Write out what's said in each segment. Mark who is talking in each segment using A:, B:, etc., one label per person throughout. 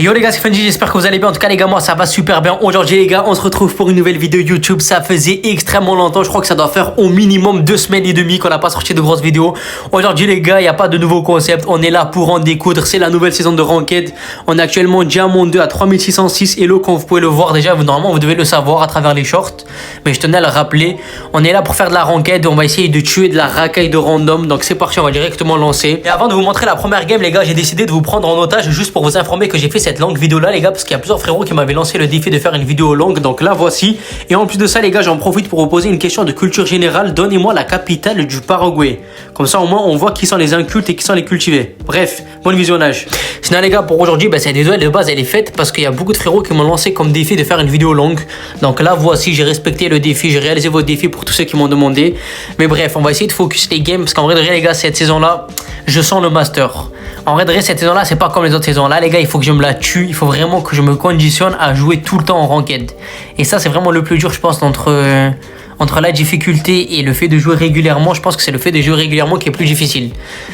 A: Yo les gars, c'est Fungi, j'espère que vous allez bien. En tout cas les gars, moi ça va super bien. Aujourd'hui les gars, on se retrouve pour une nouvelle vidéo YouTube. Ça faisait extrêmement longtemps, je crois que ça doit faire au minimum 2 semaines et demie qu'on n'a pas sorti de grosses vidéos. Aujourd'hui les gars, il n'y a pas de nouveau concept, on est là pour en découdre. C'est la nouvelle saison de Ranked. On est actuellement Diamant 2 à 3606 Elo, comme vous pouvez le voir déjà. Normalement vous devez le savoir à travers les shorts, mais je tenais à le rappeler. On est là pour faire de la Ranked, on va essayer de tuer de la racaille de random. Donc c'est parti, on va directement lancer. Et avant de vous montrer la première game les gars, j'ai décidé de vous prendre en otage juste pour vous informer que j'ai fait cette longue vidéo là les gars, parce qu'il y a plusieurs frérots qui m'avaient lancé le défi de faire une vidéo longue, donc là voici. Et en plus de ça les gars, j'en profite pour vous poser une question de culture générale. Donnez-moi la capitale du Paraguay, comme ça au moins on voit qui sont les incultes et qui sont les cultivés. Bref, bon visionnage. Sinon les gars, pour aujourd'hui cette vidéo de base elle est faite parce qu'il y a beaucoup de frérots qui m'ont lancé comme défi de faire une vidéo longue. Donc là voici, j'ai respecté le défi, j'ai réalisé vos défis pour tous ceux qui m'ont demandé. Mais bref, on va essayer de focus les games, parce qu'en vrai de vrai les gars, cette saison là je sens le master. En vrai de vrai, cette saison là c'est pas comme les autres saisons. Là les gars, il faut que je me la tue, il faut vraiment que je me conditionne à jouer tout le temps en ranked. Et ça c'est vraiment le plus dur je pense entre la difficulté et le fait de jouer régulièrement. Je pense que c'est le fait de jouer régulièrement qui est plus difficile.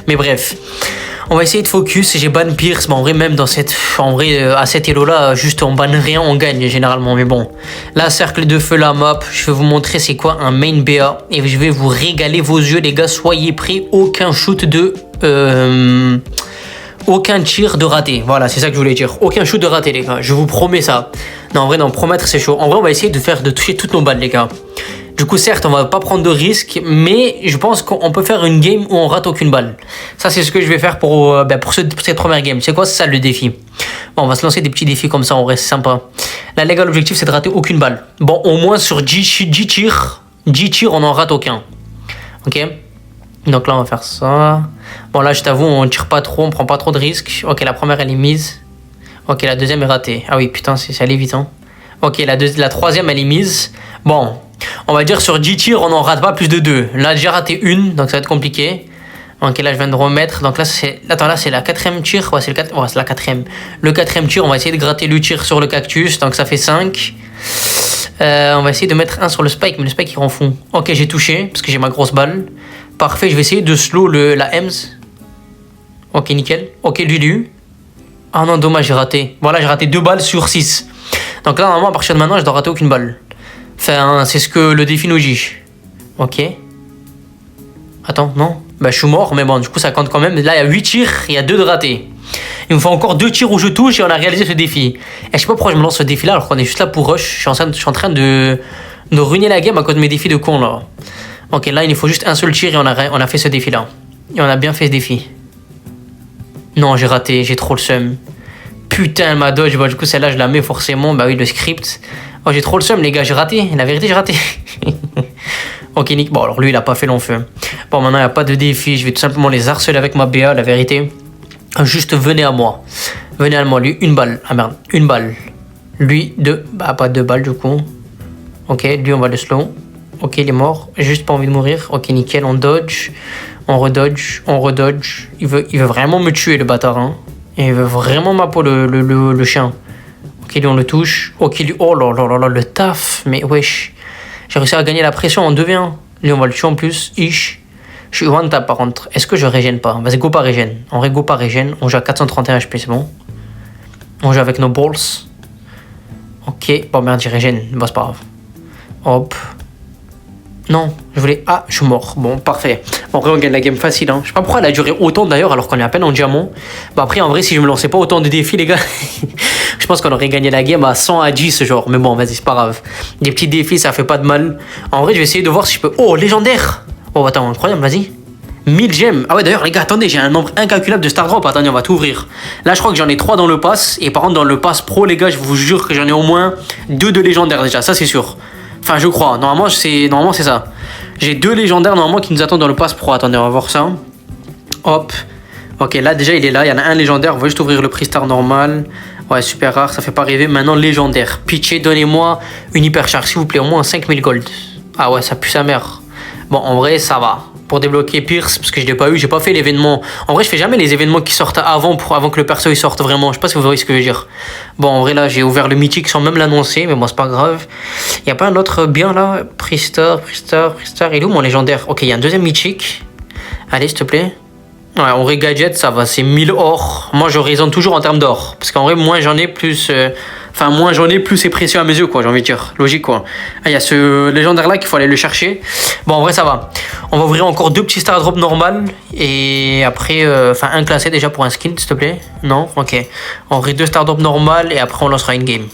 A: Mais bref, on va essayer de focus. J'ai ban Pierce, mais en vrai même dans cette, à cet elo là, juste on banne rien, on gagne généralement. Mais bon, là cercle de feu la map, je vais vous montrer c'est quoi un main BA et je vais vous régaler vos yeux les gars. Soyez prêts, aucun shoot de aucun tir de raté. Voilà, c'est ça que je voulais dire. Aucun shoot de raté les gars, je vous promets ça. Non en vrai, non, promettre c'est chaud. En vrai on va essayer de toucher toutes nos balles les gars. Du coup, certes, on va pas prendre de risques, mais je pense qu'on peut faire une game où on rate aucune balle. Ça, c'est ce que je vais faire pour cette première game. C'est quoi? C'est ça le défi. Bon, on va se lancer des petits défis comme ça, on reste sympa. Là, les gars, l'objectif, c'est de rater aucune balle. Bon, au moins sur 10 tirs, on n'en rate aucun. Ok? Donc là, on va faire ça. Bon, là, je t'avoue, on tire pas trop, on prend pas trop de risques. Ok, la première, elle est mise. Ok, la deuxième est ratée. Ah oui, putain, c'est allé vite, hein. Ok, la troisième, elle est mise. Bon. On va dire sur 10 tirs, on n'en rate pas plus de 2. Là, j'ai raté une, donc ça va être compliqué. Ok, là, je viens de remettre. Donc là, c'est. Attends, là, c'est la quatrième tir. Ouais, c'est la quatrième. Le quatrième tir, on va essayer de gratter le tir sur le cactus. Donc ça fait 5. On va essayer de mettre un sur le spike, mais le spike, il rend fou. Ok, j'ai touché, parce que j'ai ma grosse balle. Parfait, je vais essayer de slow la Ems. Ok, nickel. Ok, lui. Ah non, dommage, j'ai raté. Voilà, j'ai raté 2 balles sur 6. Donc là, normalement, à partir de maintenant, je dois rater aucune balle. Enfin, c'est ce que le défi nous dit. Ok. Attends, non. Bah, je suis mort, mais bon, du coup, ça compte quand même. Là, il y a 8 tirs, il y a 2 de ratés. Il me faut encore 2 tirs où je touche et on a réalisé ce défi. Et je sais pas pourquoi je me lance ce défi-là alors qu'on est juste là pour rush. Je suis en train de ruiner la game à cause de mes défis de con, là. Ok, là, il nous faut juste un seul tir et on a fait ce défi-là. Et on a bien fait ce défi. Non, j'ai raté, j'ai trop le seum. Putain, ma dodge, bah, du coup, celle-là, je la mets forcément. Bah oui, le script. Oh, j'ai trop le seum, les gars, j'ai raté. La vérité, j'ai raté. Ok, Nick. Bon, alors lui, il a pas fait long feu. Bon, maintenant, il n'y a pas de défi. Je vais tout simplement les harceler avec ma BA, la vérité. Juste, venez à moi. Venez à moi. Lui, une balle. Ah merde, une balle. Lui, 2. Bah, pas 2 balles, du coup. Ok, lui, on va le slow. Ok, il est mort. J'ai juste pas envie de mourir. Ok, nickel, on dodge. On redodge. On redodge. Il veut vraiment me tuer, le bâtard, hein. Et il veut vraiment ma peau, le chien. Ok, lui, on le touche. Ok, lui, oh là là là là, le taf. Mais wesh. J'ai réussi à gagner la pression en 2v1. Lui, on va le tuer en plus. Ish. Je suis one tap par contre. Est-ce que je régène pas? Vas-y, go pas régène. En vrai, go pas régène. On joue à 431 HP, c'est bon. On joue avec nos balls. Ok. Bon, merde, j'ai régène. Bon, c'est pas grave. Hop. Non, je voulais... Ah, je suis mort. Bon, parfait. En vrai, on gagne la game facile. Hein. Je sais pas pourquoi elle a duré autant d'ailleurs, alors qu'on est à peine en diamant. Bah après, en vrai, si je me lançais pas autant de défis, les gars, je pense qu'on aurait gagné la game à 100 à 10, genre. Mais bon, vas-y, c'est pas grave. Des petits défis, ça fait pas de mal. En vrai, je vais essayer de voir si je peux... Oh, légendaire! Oh, attends, incroyable, vas-y. 1000 gemmes. Ah ouais, d'ailleurs, les gars, attendez, j'ai un nombre incalculable de star drop. Attendez, on va tout ouvrir. Là, je crois que j'en ai 3 dans le pass. Et par contre, dans le pass pro, les gars, je vous jure que j'en ai au moins 2 de légendaires déjà. Ça, c'est sûr. Enfin, je crois. Normalement, c'est ça. J'ai 2 légendaires normalement qui nous attendent dans le pass pro. Attendez, on va voir ça. Hop. Ok, là déjà il est là. Il y en a un légendaire. On va juste ouvrir le prix star normal. Ouais, super rare. Ça fait pas rêver. Maintenant, légendaire. Pitché, donnez-moi une hypercharge, s'il vous plaît. Au moins 5000 gold. Ah ouais, ça pue sa mère. Bon, en vrai, ça va. Pour débloquer Pierce, parce que je l'ai pas eu, j'ai pas fait l'événement. En vrai, je fais jamais les événements qui sortent avant que le perso il sorte vraiment. Je sais pas si vous voyez ce que je veux dire. Bon, en vrai, là, j'ai ouvert le mythique sans même l'annoncer, mais bon, c'est pas grave. Y a pas un autre bien là? Pristar. Il est où mon légendaire? Ok, il y a un deuxième mythique. Allez, s'il te plaît. Ouais, en vrai, gadget, ça va, c'est 1000 or. Moi, je raisonne toujours en termes d'or. Parce qu'en vrai, moins j'en ai, plus. Enfin, moins j'en ai, plus c'est précieux à mes yeux, quoi, j'ai envie de dire. Logique, quoi. Ah, il y a ce légendaire-là qu'il faut aller le chercher. Bon, en vrai, ça va. On va ouvrir encore 2 petits Star Drop normal. Et après, enfin, un classé déjà pour un skin, s'il te plaît. Non? Ok. On ouvre 2 Star Drop normal et après, on lancera une game.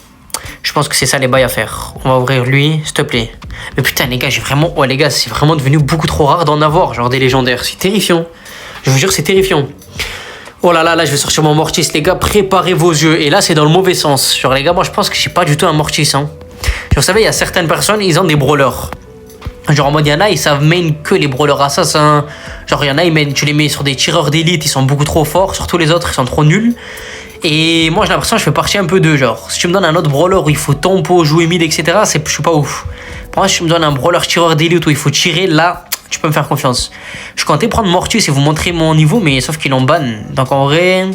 A: Je pense que c'est ça les bails à faire. On va ouvrir lui, s'il te plaît. Mais putain, les gars, j'ai vraiment. Ouais, les gars, c'est vraiment devenu beaucoup trop rare d'en avoir, genre des légendaires. C'est terrifiant. Je vous jure, c'est terrifiant. Oh là là, là, je vais sortir mon Mortis, les gars, préparez vos yeux. Et là, c'est dans le mauvais sens. Genre, les gars, moi, je pense que j'ai pas du tout un Mortis. Hein. Genre, vous savez, il y a certaines personnes, ils ont des brawlers. Genre, en mode, il y en a, ils savent main que les brawlers assassins. Genre, il y en a, tu les mets sur des tireurs d'élite, ils sont beaucoup trop forts. Surtout les autres, ils sont trop nuls. Et moi, j'ai l'impression que je fais partie un peu d'eux. Genre, si tu me donnes un autre brawler où il faut tempo, jouer mid, etc., je suis pas ouf. Pour moi, si tu me donnes un brawler tireur d'élite où il faut tirer, là, tu peux me faire confiance. Je comptais prendre Mortus et vous montrer mon niveau, mais sauf qu'ils l'ont ban. Donc en vrai.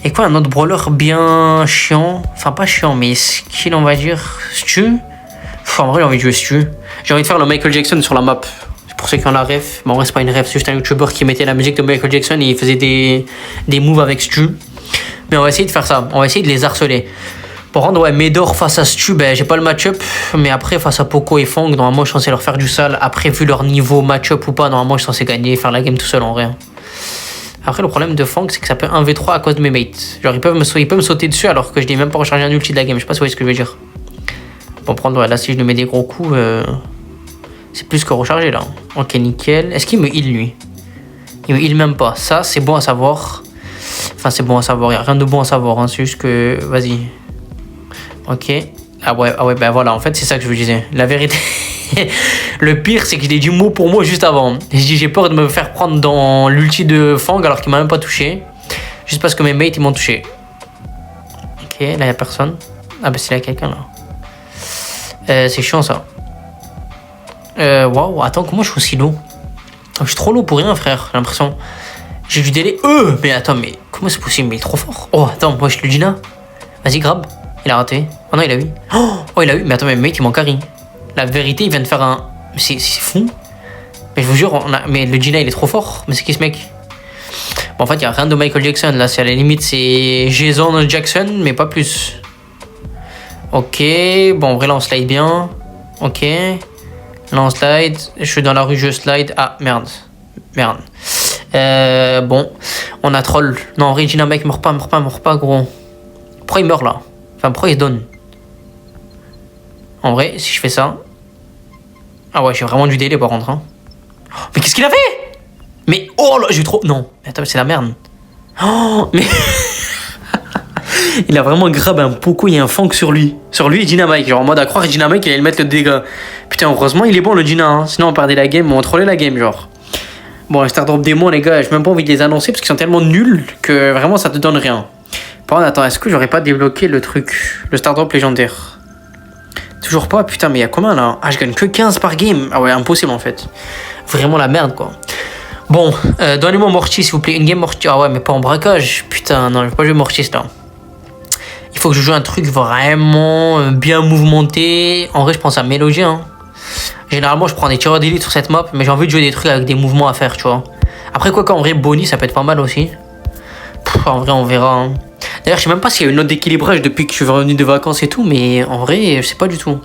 A: Et quoi, un autre brawler bien chiant. Enfin, pas chiant, mais skill, on va dire. Stu. En vrai, j'ai envie de jouer Stu. J'ai envie de faire le Michael Jackson sur la map. Pour ceux qui ont la ref. Mais en vrai, c'est pas une ref, c'est juste un YouTuber qui mettait la musique de Michael Jackson et il faisait des moves avec Stu. Mais on va essayer de faire ça. On va essayer de les harceler. Pour rendre, ouais, Médor face à Stu, ben, j'ai pas le match-up. Mais après, face à Poco et Fang, normalement, je suis censé leur faire du sale. Après, vu leur niveau match-up ou pas, normalement, je suis censé gagner et faire la game tout seul en vrai. Après, le problème de Fang, c'est que ça peut 1v3 à cause de mes mates. Genre, ils peuvent me sauter dessus alors que je n'ai même pas rechargé un ulti de la game. Je sais pas si vous voyez ce que je veux dire. Pour prendre, ouais, là, si je lui mets des gros coups, c'est plus que rechargé là. Ok, nickel. Est-ce qu'il me heal lui? Il me heal même pas. Ça, c'est bon à savoir. Enfin, c'est bon à savoir. Il n'y a rien de bon à savoir. Hein. C'est juste que. Vas-y. Ok. Ah ouais, ben voilà, en fait, c'est ça que je vous disais. La vérité, le pire, c'est que j'ai du mot pour moi juste avant. J'ai peur de me faire prendre dans l'ulti de Fang alors qu'il m'a même pas touché. Juste parce que mes mates, ils m'ont touché. Ok, là, il n'y a personne. Ah, bah, c'est là quelqu'un, là. C'est chiant, ça. Waouh, attends, comment je suis aussi low? Je suis trop low pour rien, frère, j'ai l'impression. J'ai du délai. Mais attends, mais comment c'est possible? Mais il est trop fort. Oh, attends, moi, je le dis là. Vas-y, grab. Il a raté. Oh non, il a eu. Oh, il a eu. Mais attends, mais mec, il manque Harry. La vérité, il vient de faire un. C'est fou. Mais je vous jure, mais le Gina, il est trop fort. Mais c'est qui ce mec? Bon, en fait, il n'y a rien de Michael Jackson. Là, c'est à la limite, c'est Jason Jackson, mais pas plus. Ok. Bon, en vrai, là, on slide bien. Ok. Là, on slide. Je suis dans la rue, je slide. Ah, merde. Merde. Bon. On a troll. Non, en vrai, Gina, mec, meurs pas, gros. Pourquoi il meurt là? Enfin, pourquoi il se donne? En vrai, si je fais ça... Ah ouais, j'ai vraiment du délai par contre. Hein. Mais qu'est-ce qu'il a fait? Mais oh là, j'ai trop... Non, attends, c'est la merde. Oh, mais... il a vraiment grab un Poco, il y a un Fang sur lui. Sur lui et Dynamite. Genre en mode à croire que Dynamite, il allait mettre le dégât. Putain, heureusement, il est bon le Dyna. Hein. Sinon, on perdait la game, on trollait la game, genre. Bon, les Stardrop démons, les gars, j'ai même pas envie de les annoncer parce qu'ils sont tellement nuls que vraiment ça te donne rien. Par contre, attends, est-ce que j'aurais pas débloqué le truc, le Stardrop légendaire? Toujours pas, putain, mais il y a combien là? Ah, je gagne que 15 par game. Ah ouais, impossible en fait. Vraiment la merde quoi. Bon, donnez-moi Mortis s'il vous plaît. Une game Mortis. Ah ouais, mais pas en braquage. Putain, non, je vais pas jouer Mortis là. Il faut que je joue un truc vraiment bien mouvementé. En vrai, je pense à Mélodier. Hein. Généralement, je prends des tireurs d'élite sur cette map, mais j'ai envie de jouer des trucs avec des mouvements à faire, tu vois. Après, quoi qu'en vrai, Bonnie, ça peut être pas mal aussi. En vrai, on verra. Hein. D'ailleurs, je sais même pas s'il y a une note d'équilibrage depuis que je suis revenu de vacances et tout, mais en vrai, je sais pas du tout.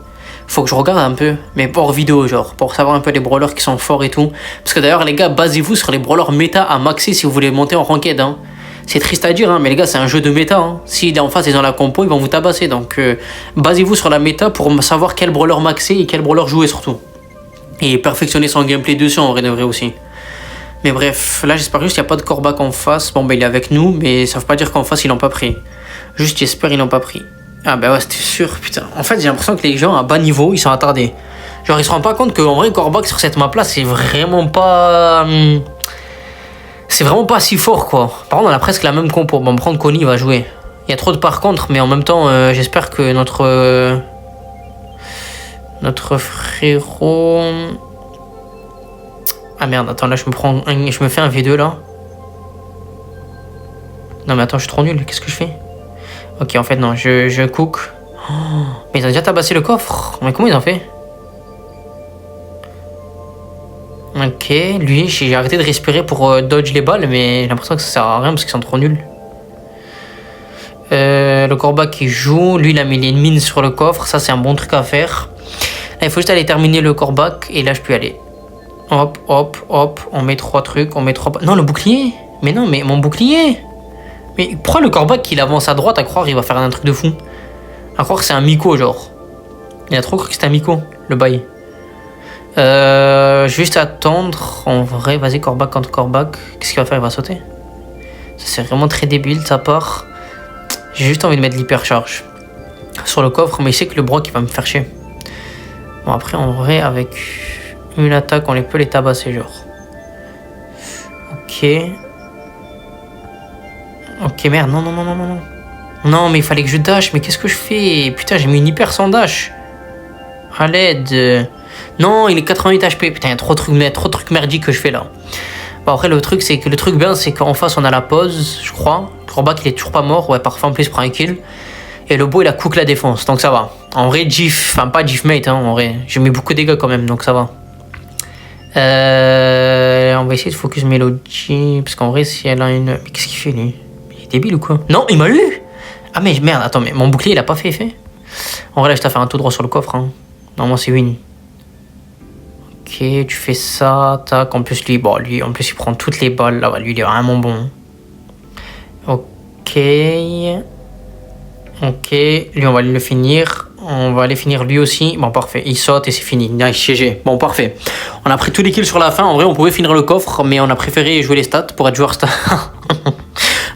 A: Faut que je regarde un peu, mais pas hors vidéo, genre, pour savoir un peu les brawlers qui sont forts et tout. Parce que d'ailleurs, les gars, basez-vous sur les brawlers méta à maxer si vous voulez monter en ranked. Hein. C'est triste à dire, hein, mais les gars, c'est un jeu de méta. Hein. Si en face, ils ont la compo, ils vont vous tabasser. Donc, basez-vous sur la méta pour savoir quel brawler maxer et quel brawler jouer surtout. Et perfectionner son gameplay dessus, en vrai de vrai aussi. Mais bref, là j'espère juste qu'il n'y a pas de Corbac en face. Bon bah il est avec nous, mais ça veut pas dire qu'en face ils l'ont pas pris. Juste j'espère qu'ils l'ont pas pris. Ah bah ouais c'était sûr, putain. En fait j'ai l'impression que les gens à bas niveau ils sont attardés. Genre ils se rendent pas compte qu'en vrai Corbac sur cette map là c'est vraiment pas... C'est vraiment pas si fort quoi. Par contre on a presque la même compo. Bon prendre Connie il va jouer. Il y a trop de par contre, mais en même temps j'espère que notre frérot... Ah merde, attends, là je me fais un V2 là. Non mais attends, je suis trop nul, qu'est-ce que je fais? Ok, en fait non, je cook. Oh, mais ils ont déjà tabassé le coffre. Mais comment ils ont fait? Ok, lui, j'ai arrêté de respirer pour dodge les balles, mais j'ai l'impression que ça sert à rien parce qu'ils sont trop nuls. Le Corbac qui joue, lui il a mis les mines sur le coffre, ça c'est un bon truc à faire. Là, il faut juste aller terminer le Corbac et là je peux y aller. Hop, hop, hop, on met 3 trucs, on met 3... Non, le bouclier. Mais non, mais mon bouclier. Mais pourquoi le Corbac il avance à droite à croire il va faire un truc de fou? À croire que c'est un Miko genre. Il a trop cru que c'était un Miko, le bail. Juste attendre. En vrai, vas-y, Corbac contre Corbac. Qu'est-ce qu'il va faire? Il va sauter. Ça c'est vraiment très débile de sa part. J'ai juste envie de mettre l'hypercharge sur le coffre, mais il sait que le Brock il va me faire chier. Bon, après, en vrai, avec une attaque, on peut les tabasser, genre. Ok. Ok, merde, non, non, non, non, non. Non, mais il fallait que je dash, mais qu'est-ce que je fais? Putain, j'ai mis une hyper sans dash. À l'aide. Non, il est 88 HP. Putain, il y a trop de trucs merdiques que je fais là. Bon, après, le truc, c'est que le truc bien, c'est qu'en face, on a la pause, je crois. Corbac, il est toujours pas mort. Ouais, parfois, en plus, il prend un kill. Et le beau, il a cook la défense, donc ça va. En vrai, Gif, enfin, pas Gif mate, hein, en vrai. J'ai mis beaucoup de dégâts quand même, donc ça va. On va essayer de focus Melody. Parce qu'en vrai, si elle a une. Mais qu'est-ce qu'il fait, lui? Il est débile ou quoi? Non, il m'a eu! Ah, mais merde, attends, mais mon bouclier, il a pas fait effet? En vrai, là, je t'ai fait un tout droit sur le coffre, hein. Normalement, c'est win. Ok, tu fais ça, tac. En plus, lui, bon, lui, en plus, il prend toutes les balles. Là, lui, il est vraiment bon. Ok. Ok, lui, on va le finir. On va aller finir lui aussi. Bon, parfait. Il saute et c'est fini. Nice, GG. Bon, parfait. On a pris tous les kills sur la fin. En vrai, on pouvait finir le coffre, mais on a préféré jouer les stats pour être joueur star.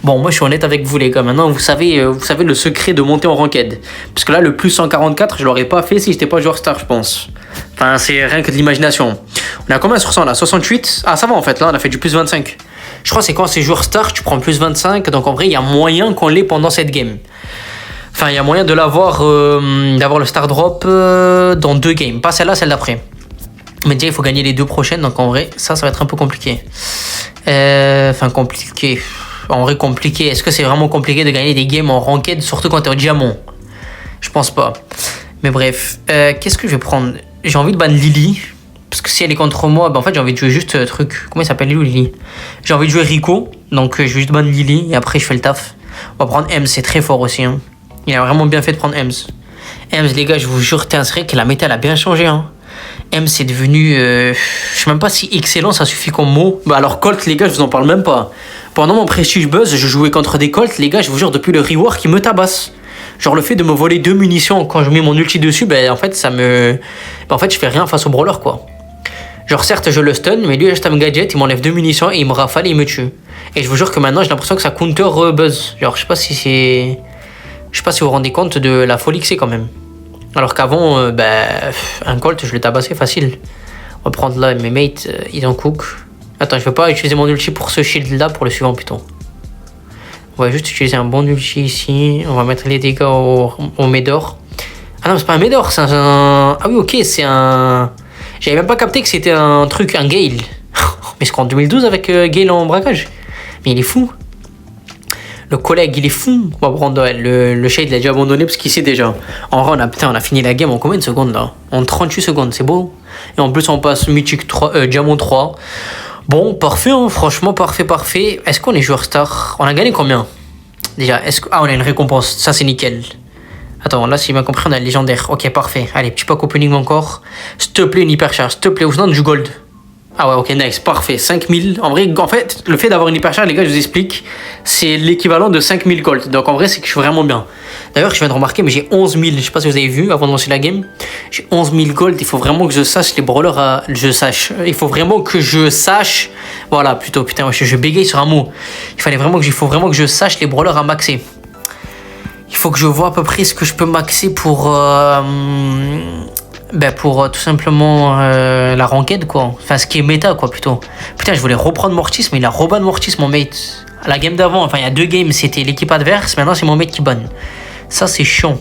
A: Bon, moi, je suis honnête avec vous, les gars. Maintenant, vous savez le secret de monter en ranked. Parce que là, le plus 144, je l'aurais pas fait si j'étais pas joueur star, je pense. Enfin, c'est rien que de l'imagination. On a combien sur 100 là? 68? Ah, ça va en fait. Là, on a fait du plus 25. Je crois que c'est quand c'est joueur star, tu prends plus 25. Donc, en vrai, il y a moyen qu'on l'ait pendant cette game. Enfin, il y a moyen de l'avoir, d'avoir le star drop dans 2 games. Pas celle-là, celle d'après. Mais déjà, il faut gagner les 2 prochaines. Donc, en vrai, ça va être un peu compliqué. Enfin, compliqué. En vrai, compliqué. Est-ce que c'est vraiment compliqué de gagner des games en ranked, surtout quand t'es au diamant? Je pense pas. Mais bref. Qu'est-ce que je vais prendre? J'ai envie de ban Lily. Parce que si elle est contre moi, bah en fait, j'ai envie de jouer juste truc. Comment il s'appelle, Lily ou Lily? J'ai envie de jouer Rico. Donc, je vais juste ban Lily. Et après, je fais le taf. On va prendre M. C'est très fort aussi, hein. Il a vraiment bien fait de prendre Ems. Ems, les gars, je vous jure, c'est vrai que la méta, elle a bien changé. Hein. Ems, c'est devenu... je sais même pas si excellent, ça suffit comme mot. Bah alors, Colt, les gars, je vous en parle même pas. Pendant mon Prestige Buzz, je jouais contre des Colt. Les gars, je vous jure, depuis le rework, ils me tabassent. Genre, le fait de me voler 2 munitions quand je mets mon ulti dessus, ben en fait, ça me... Ben, en fait, je fais rien face au brawler, quoi. Genre, certes, je le stun, mais lui, il achète un gadget, il m'enlève 2 munitions et il me rafale et il me tue. Et je vous jure que maintenant, j'ai l'impression que ça counter Buzz. Genre, je sais pas si c'est... Je sais pas si vous vous rendez compte de la folie que c'est quand même. Alors qu'avant, un Colt, je le tabassais facile. On va prendre là mes mates, ils en cook. Attends, je vais pas utiliser mon ulti pour ce shield là, pour le suivant plutôt. On va juste utiliser un bon ulti ici. On va mettre les dégâts au Médor. Ah non, c'est pas un Médor, c'est un... Ah oui, ok, c'est un... J'avais même pas capté que c'était un truc, un Gale. Mais c'est qu'en 2012 avec Gale en braquage. Mais il est fou. Le collègue, il est fou. On va prendre le shade, il a déjà abandonné parce qu'il sait déjà. En vrai, on a fini la game en combien de secondes là? En 38 secondes, c'est beau. Et en plus, on passe Mythique 3, Diamant 3. Bon, parfait, hein, franchement, parfait. Est-ce qu'on est joueur star? On a gagné combien? Déjà, ah, on a une récompense, ça c'est nickel. Attends, là, si j'ai bien compris, on a le légendaire. Ok, parfait. Allez, petit pack opening encore. S'il te plaît, une hypercharge. S'il te plaît, ou sinon du gold. Ah ouais, ok, nice, parfait. 5000. En vrai, le fait d'avoir une hypercharge, les gars, je vous explique, c'est l'équivalent de 5000 gold. Donc en vrai, c'est que je suis vraiment bien. D'ailleurs, je viens de remarquer, mais j'ai 11 000. Je sais pas si vous avez vu avant de lancer la game. J'ai 11 000 gold. Il faut vraiment que je sache les brawlers à. Il faut vraiment que je sache. Voilà, plutôt, putain, je bégaye sur un mot. Il faut vraiment que je sache les brawlers à maxer. Il faut que je vois à peu près ce que je peux maxer pour. Pour tout simplement la ranked quoi. Enfin ce qui est méta quoi plutôt. Putain je voulais reprendre Mortis mais il a reban Mortis mon mate. La game d'avant, enfin il y a 2 games c'était l'équipe adverse, maintenant c'est mon mate qui ban. Ça c'est chiant.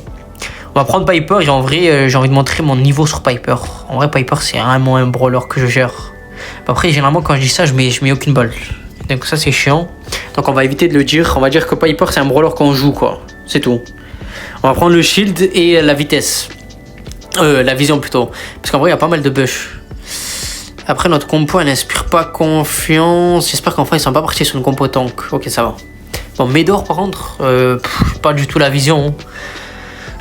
A: On va prendre Piper et en vrai j'ai envie de montrer mon niveau sur Piper. En vrai Piper c'est vraiment un brawler que je gère. Après généralement quand je dis ça je mets aucune balle. Donc ça c'est chiant. Donc on va éviter de le dire. On va dire que Piper c'est un brawler qu'on joue quoi. C'est tout. On va prendre le shield et la vitesse. La vision plutôt. Parce qu'en vrai, il y a pas mal de bush. Après, notre compo, elle n'inspire pas confiance. J'espère qu'enfin, ils sont pas partis sur une compo tank. Ok, ça va. Bon, Médor, par contre, pas du tout la vision.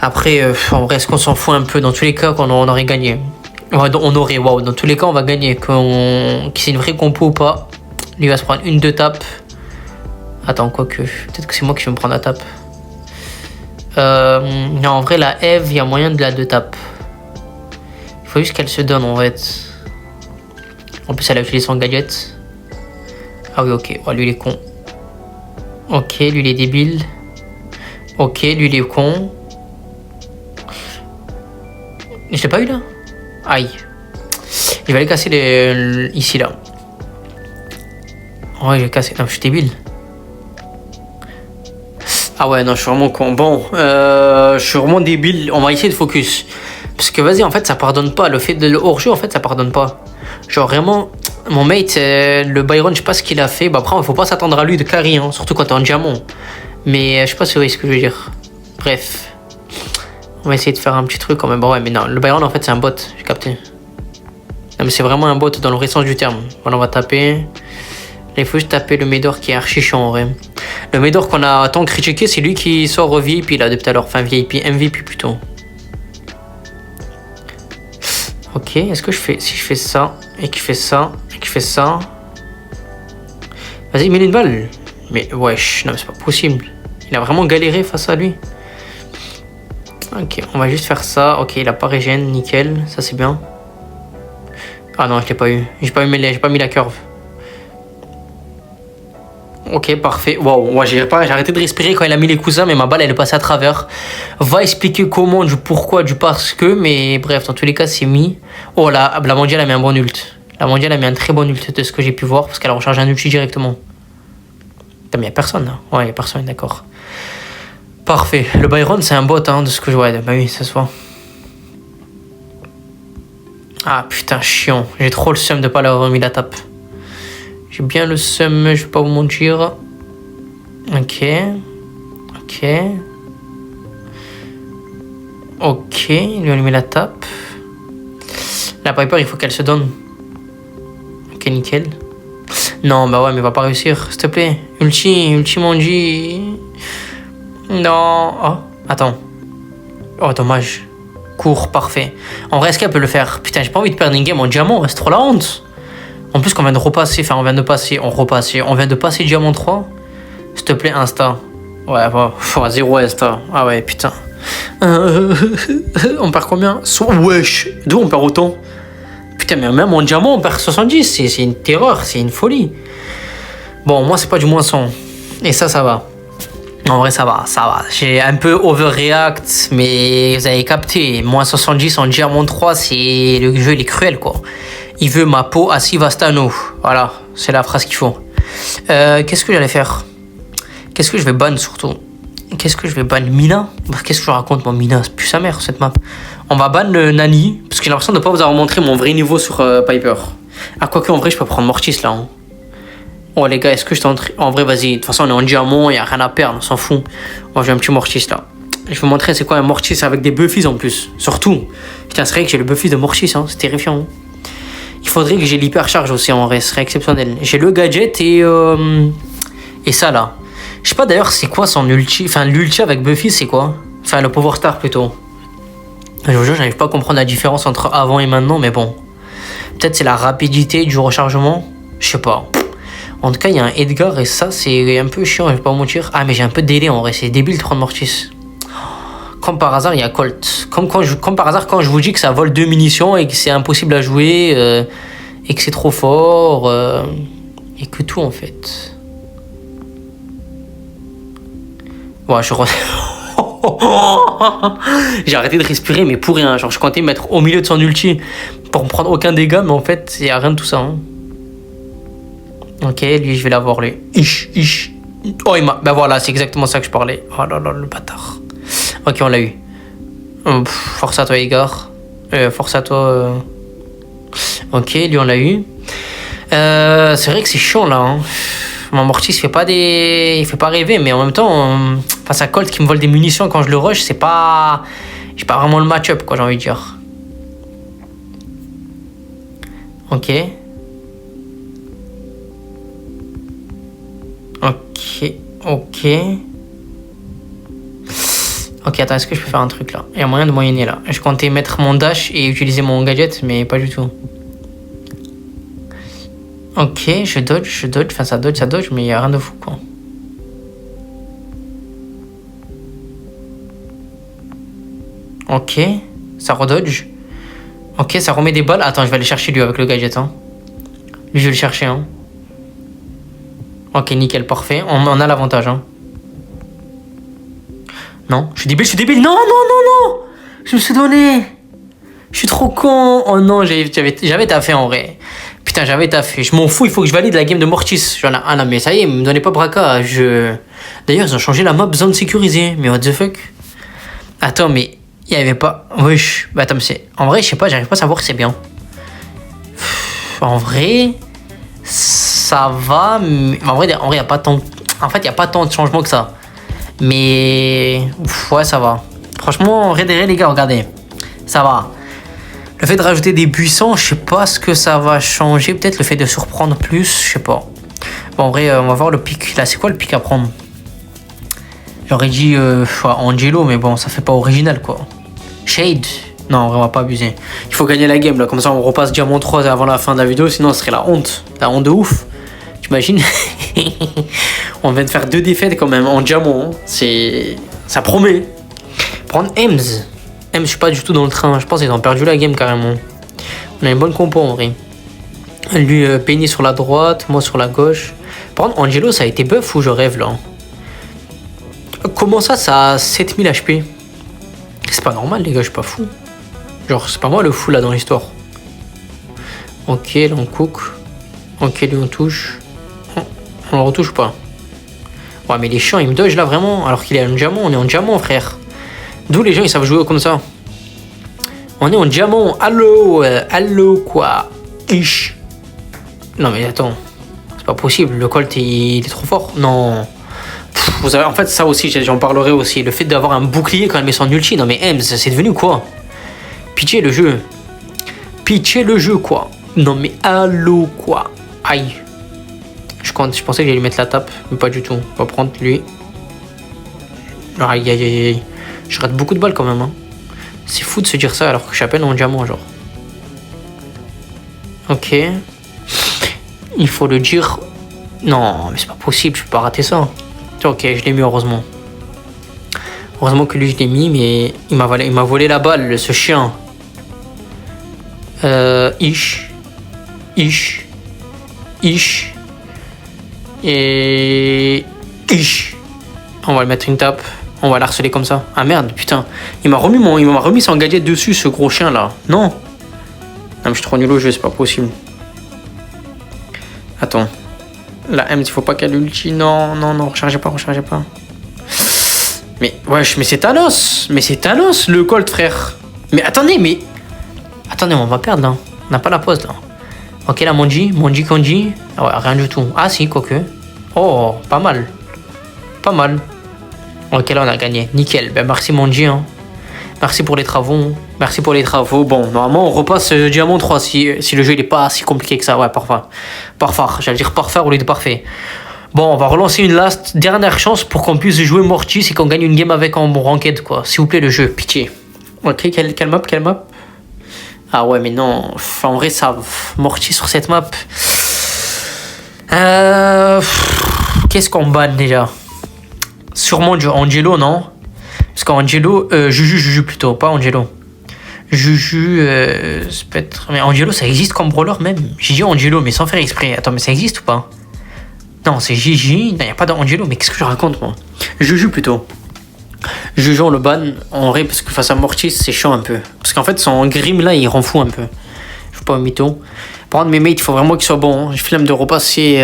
A: Après, en vrai, est-ce qu'on s'en fout un peu? Dans tous les cas, on aurait gagné. Ouais, waouh, dans tous les cas, on va gagner. Que c'est une vraie compo ou pas. Lui va se prendre 1-2 tapes. Attends, quoique. Peut-être que c'est moi qui vais me prendre la tape. Non, en vrai, la Eve, il y a moyen de la 2 tapes. Il faut juste qu'elle se donne, en fait. En plus, elle a utilisé son gadget. Ah oui, ok. Oh, lui, il est con. Ok, lui, il est débile. Ok, lui, il est con. Je l'ai pas eu, là? Aïe. Je vais aller casser ici, là. Ouais, j'ai cassé. Non, je suis débile. Ah ouais, non, je suis vraiment con. Bon, je suis vraiment débile. On va essayer de focus. Parce que, vas-y, en fait, ça pardonne pas. Le fait de le hors-jeu, en fait, ça pardonne pas. Genre, vraiment... Mon mate, le Byron, je sais pas ce qu'il a fait. Bah après, il faut pas s'attendre à lui de carry, hein, surtout quand t'es en diamant. Mais je sais pas si vous voyez ce que je veux dire. Bref. On va essayer de faire un petit truc quand même. Bon, ouais, mais non, le Byron, en fait, c'est un bot. J'ai capté. Non, mais c'est vraiment un bot dans le vrai sens du terme. Voilà, on va taper. Là, il faut juste taper le Médor qui est archi chiant en vrai. Le Médor qu'on a tant critiqué, c'est lui qui sort VIP là depuis tout à l'heure. Enfin, VIP, MVP plutôt. Ok, est-ce que si je fais ça, et qu'il fait ça, et qu'il fait ça... Vas-y, mets une balle. Mais wesh, non, c'est pas possible. Il a vraiment galéré face à lui. Ok, on va juste faire ça. Ok, il a pas régène, nickel, ça c'est bien. Ah non, je l'ai pas eu. J'ai pas mis la curve. Ok, parfait. Waouh, ouais, j'ai arrêté de respirer quand il a mis les cousins, mais ma balle elle est passée à travers. Va expliquer comment, du pourquoi, du parce que, mais bref, dans tous les cas, c'est mis. Oh là, la mondiale a mis un bon ult. La mondiale a mis un très bon ult de ce que j'ai pu voir, parce qu'elle a rechargé un ulti directement. Putain, mais y'a personne là. Ouais, y'a personne, d'accord. Parfait. Le Byron, c'est un bot, hein, de ce que je vois. Bah oui, ça se voit. Ah putain, chiant. J'ai trop le seum de pas l'avoir remis la tape. J'ai bien le seum, je vais pas vous mentir. Ok. Ok. Ok, il lui a mis la tape. La Piper, il faut qu'elle se donne. Ok, nickel. Non, bah ouais, mais il va pas réussir, s'il te plaît. Ulti Manji. Non. Oh, attends. Oh, dommage. Cours, parfait. En vrai, est-ce qu'elle peut le faire? Putain, j'ai pas envie de perdre une game en diamant, c'est trop la honte. En plus qu'on vient de repasser, enfin on vient de passer diamant 3. S'il te plaît, Insta. Ouais, bah, 0 Insta. Ah ouais, putain. On perd combien? Wesh, d'où on perd autant? Putain, mais même en diamant, on perd 70. C'est une terreur, c'est une folie. Bon, moi, c'est pas du moins 100. Et ça va. En vrai, ça va. J'ai un peu overreact, mais vous avez capté. Moins 70 en diamant 3, c'est... Le jeu, il est cruel, quoi. Il veut ma peau à Sivastano. Voilà, c'est la phrase qu'il faut. Qu'est-ce que j'allais faire? Qu'est-ce que je vais ban surtout? Qu'est-ce que je vais ban? Mina? Qu'est-ce que je raconte, moi? Mina, c'est plus sa mère, cette map. On va ban le Nani, parce que j'ai l'impression de ne pas vous avoir montré mon vrai niveau sur Piper. Ah, quoique, en vrai, je peux prendre Mortis, là. Hein. Oh, les gars, est-ce que je t'entre... En vrai, vas-y. De toute façon, on est en diamant, il n'y a rien à perdre, on s'en fout. Moi, j'ai un petit Mortis, là. Je vais vous montrer c'est quoi un Mortis avec des buffies, en plus. Surtout. Putain, c'est vrai que j'ai le buffy de Mortis, hein. C'est terrifiant. Hein. Il faudrait que j'ai l'hypercharge aussi, en vrai. Ce serait exceptionnel. J'ai le gadget et ça, là. Je sais pas d'ailleurs c'est quoi son ulti. Enfin, l'ulti avec Buffy, c'est quoi? Enfin, le Power Star plutôt. Je vous jure, j'arrive pas à comprendre la différence entre avant et maintenant, mais bon. Peut-être c'est la rapidité du rechargement. Je sais pas. En tout cas, il y a un Edgar et ça, c'est un peu chiant, je vais pas vous mentir. Ah, mais j'ai un peu de délai en vrai, c'est débile de prendre Mortis. Comme par hasard, il y a Colt. Comme par hasard, quand je vous dis que ça vole 2 munitions et que c'est impossible à jouer, et que c'est trop fort, et que tout en fait. Ouais, j'ai arrêté de respirer, mais pour rien. Genre, je comptais me mettre au milieu de son ulti pour me prendre aucun dégât, mais en fait, il n'y a rien de tout ça. Hein. Ok, lui, je vais l'avoir, lui. Ish. Oh, ben voilà, c'est exactement ça que je parlais. Oh là là, le bâtard. Ok, on l'a eu. Force à toi, Igor. Force à toi. Ok, lui, on l'a eu. C'est vrai que c'est chiant, là. Hein. Mon Mortis il fait pas rêver, mais en même temps, face à Colt qui me vole des munitions quand je le rush, j'ai pas vraiment le match-up, quoi, j'ai envie de dire. Ok. Ok. Ok. Ok, attends, est-ce que je peux faire un truc là? Il y a moyen de moyenner là. Je comptais mettre mon dash et utiliser mon gadget, mais pas du tout. Ok, je dodge, enfin ça dodge, mais il n'y a rien de fou quoi. Ok, ça redodge. Ok, ça remet des balles. Attends, je vais aller chercher lui avec le gadget. Hein. Lui, je vais le chercher. Hein. Ok, nickel, parfait. On a l'avantage. Hein. Non, je suis débile. Non, non, non, non. Je me suis donné. Je suis trop con. Oh non, j'avais taffé en vrai. Putain, j'avais taffé. Je m'en fous, il faut que je valide la game de Mortis. J'en ai un, non, mais ça y est, me donnez pas braca. D'ailleurs, ils ont changé la map zone sécurisée. Mais what the fuck? Attends, mais il y avait pas. Wesh. Bah, attends, mais c'est. En vrai, je sais pas, j'arrive pas à savoir si c'est bien. En vrai, ça va. Mais... En vrai, y a pas tant. En fait, il y a pas tant de changements que ça. Mais. Ouais, ça va. Franchement, en vrai, les gars, regardez. Ça va. Le fait de rajouter des buissons, je sais pas ce que ça va changer. Peut-être le fait de surprendre plus, je sais pas. Bon, en vrai, on va voir le pic. Là, c'est quoi le pic à prendre? J'aurais dit Angelo, mais bon, ça fait pas original, quoi. Shade? Non, en vrai, on va pas abuser. Il faut gagner la game, là. Comme ça, on repasse Diamant 3 avant la fin de la vidéo. Sinon, ce serait la honte. La honte de ouf. T'imagines? On vient de faire 2 défaites, quand même, en diamant. C'est... Ça promet. Prendre Ems. Ems, je suis pas du tout dans le train. Je pense qu'ils ont perdu la game, carrément. On a une bonne compo, en vrai. Lui, Penny sur la droite, moi sur la gauche. Par contre, Angelo, ça a été buff ou je rêve, là? Comment ça a 7000 HP? C'est pas normal, les gars, je suis pas fou. Genre, c'est pas moi le fou là dans l'histoire. Ok, là on cook. Ok, lui on touche. On le retouche pas. Ouais, mais les chiants, ils me dodge là vraiment. Alors qu'il est en diamant, on est en diamant, frère. D'où les gens ils savent jouer comme ça. On est en diamant. Allô, allô, quoi. Ish. Non, mais attends. C'est pas possible. Le Colt, il est trop fort. Non. Vous savez, en fait, ça aussi, j'en parlerai aussi. Le fait d'avoir un bouclier quand elle met son ulti. Non, mais Ems, c'est devenu quoi? Pitié le jeu. Pitié le jeu, quoi. Non, mais allô, quoi. Aïe. Je pensais que j'allais lui mettre la tape, mais pas du tout. On va prendre lui. Aïe, aïe, aïe, aïe. Je rate beaucoup de balles quand même. Hein. C'est fou de se dire ça alors que je suis à peine en diamant, genre. Ok. Il faut le dire. Non, mais c'est pas possible, je peux pas rater ça. Ok, je l'ai mis heureusement. Heureusement que lui je l'ai mis, mais il m'a volé la balle, ce chien. Ish. Et... Ish. On va lui mettre une tape. On va l'harceler comme ça. Ah merde, putain. Il m'a remis son gadget dessus, ce gros chien là. Non. Non, mais je suis trop nul au jeu, c'est pas possible. Attends. La M, il faut pas qu'elle ulti. Non, rechargez pas. Mais, wesh, mais c'est Thanos. Mais c'est Thanos, le Colt, frère. Mais attendez, on va perdre, là. On n'a pas la pause, là. Ok, la Monji, Kanji. Ah ouais, rien du tout. Ah si, quoique. Oh, pas mal. Ok, là, on a gagné. Nickel. Ben, merci, Monji, hein. Merci pour les travaux. Bon, normalement, on repasse Diamant 3 si le jeu il est pas si compliqué que ça. Ouais, parfait. J'allais dire parfait au lieu de parfait. Bon, on va relancer une dernière chance pour qu'on puisse jouer Mortis et qu'on gagne une game avec en ranked, quoi. S'il vous plaît, le jeu, pitié. Ok, quelle map? Ah ouais, mais non. En vrai, ça... Mortis sur cette map... Qu'est-ce qu'on banne, déjà? Sûrement du Angelo, non? Parce qu'Angelo... Juju plutôt, pas Angelo. Juju... peut-être... Mais Angelo, ça existe comme brawler, même. J'ai dit Angelo, mais sans faire exprès. Attends, mais ça existe ou pas? Non, c'est Gigi. Non, il n'y a pas d'Angelo, mais qu'est-ce que je raconte, moi? Juju plutôt. Juju, on le ban en vrai, parce que face à Mortis, c'est chiant un peu. Parce qu'en fait, son grim là, il rend fou un peu. Je veux pas un mytho. Par contre, mes mates, il faut vraiment qu'ils soient bons. Hein. Je flemme de repasser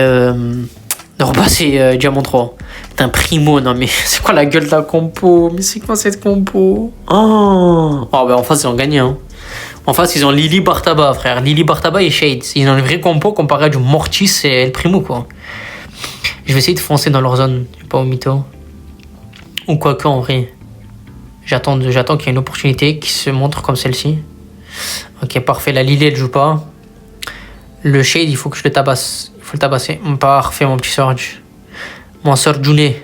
A: Diamant 3. C'est un primo, non mais c'est quoi la gueule de la compo? Mais c'est quoi cette compo? Oh ben en face, ils ont gagné. Hein. En face, ils ont Lily Bartaba, frère. Lily Bartaba et Shades. Ils ont une vraie compo comparé à du Mortis et El Primo, quoi. Je vais essayer de foncer dans leur zone. Je vais pas au mytho. Ou quoi que, en vrai. J'attends qu'il y ait une opportunité qui se montre comme celle-ci. Ok, parfait. La Lily, elle joue pas. Le shade, il faut que je le tabasse. Il faut le tabasser. Parfait, mon petit Surge. Mon Surgeoulé.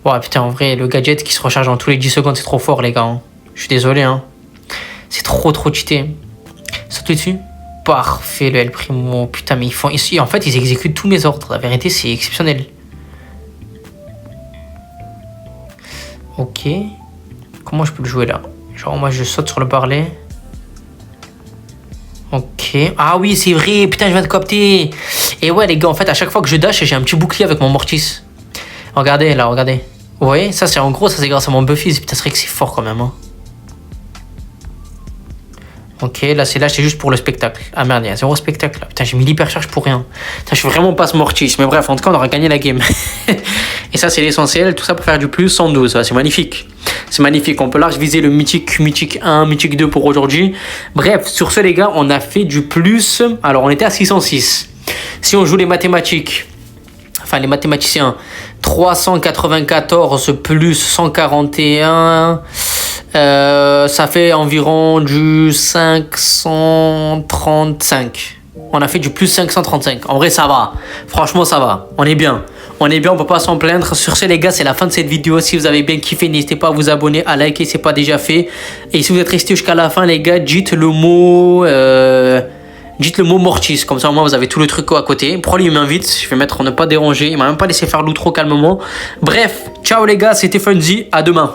A: Ouais, putain, en vrai, le gadget qui se recharge en tous les 10 secondes, c'est trop fort, les gars. Hein. Je suis désolé, hein. C'est trop cheaté. Saute dessus. Parfait, le El Primo. Putain, mais en fait, ils exécutent tous mes ordres. La vérité, c'est exceptionnel. Ok. Comment je peux le jouer là? Genre, moi, je saute sur le parler. Ok. Ah oui, c'est vrai. Putain, je viens de capter. Et ouais, les gars, en fait, à chaque fois que je dash, j'ai un petit bouclier avec mon Mortis. Regardez, là, regardez. Vous voyez? Ça, c'est en gros, ça, c'est grâce à mon Buffy. Putain, c'est vrai que c'est fort quand même. Hein. Ok, là, c'est juste pour le spectacle. Ah merde, il y a 0 spectacle. Là. Putain, j'ai mis l'hypercharge pour rien. Putain, je suis vraiment pas ce Mortis. Mais bref, en tout cas, on aura gagné la game. Et ça, c'est l'essentiel. Tout ça pour faire du plus 112. C'est magnifique. C'est magnifique. On peut large viser le mythique 1, mythique 2 pour aujourd'hui. Bref, sur ce, les gars, on a fait du plus. Alors, on était à 606. Si on joue les mathématiques, enfin, les mathématiciens, 394 plus 141, ça fait environ du 535. On a fait du plus 535. En vrai, ça va. Franchement, ça va. On est bien. On est bien, on peut pas s'en plaindre. Sur ce, les gars, c'est la fin de cette vidéo. Si vous avez bien kiffé, n'hésitez pas à vous abonner, à liker, c'est pas déjà fait. Et si vous êtes resté jusqu'à la fin, les gars, dites le mot Mortis. Comme ça, au moins, vous avez tout le truc à côté. Pourquoi lui, il m'invite? Je vais mettre ne pas déranger. Il m'a même pas laissé faire l'outro calmement. Bref, ciao les gars, c'était Funzy. À demain.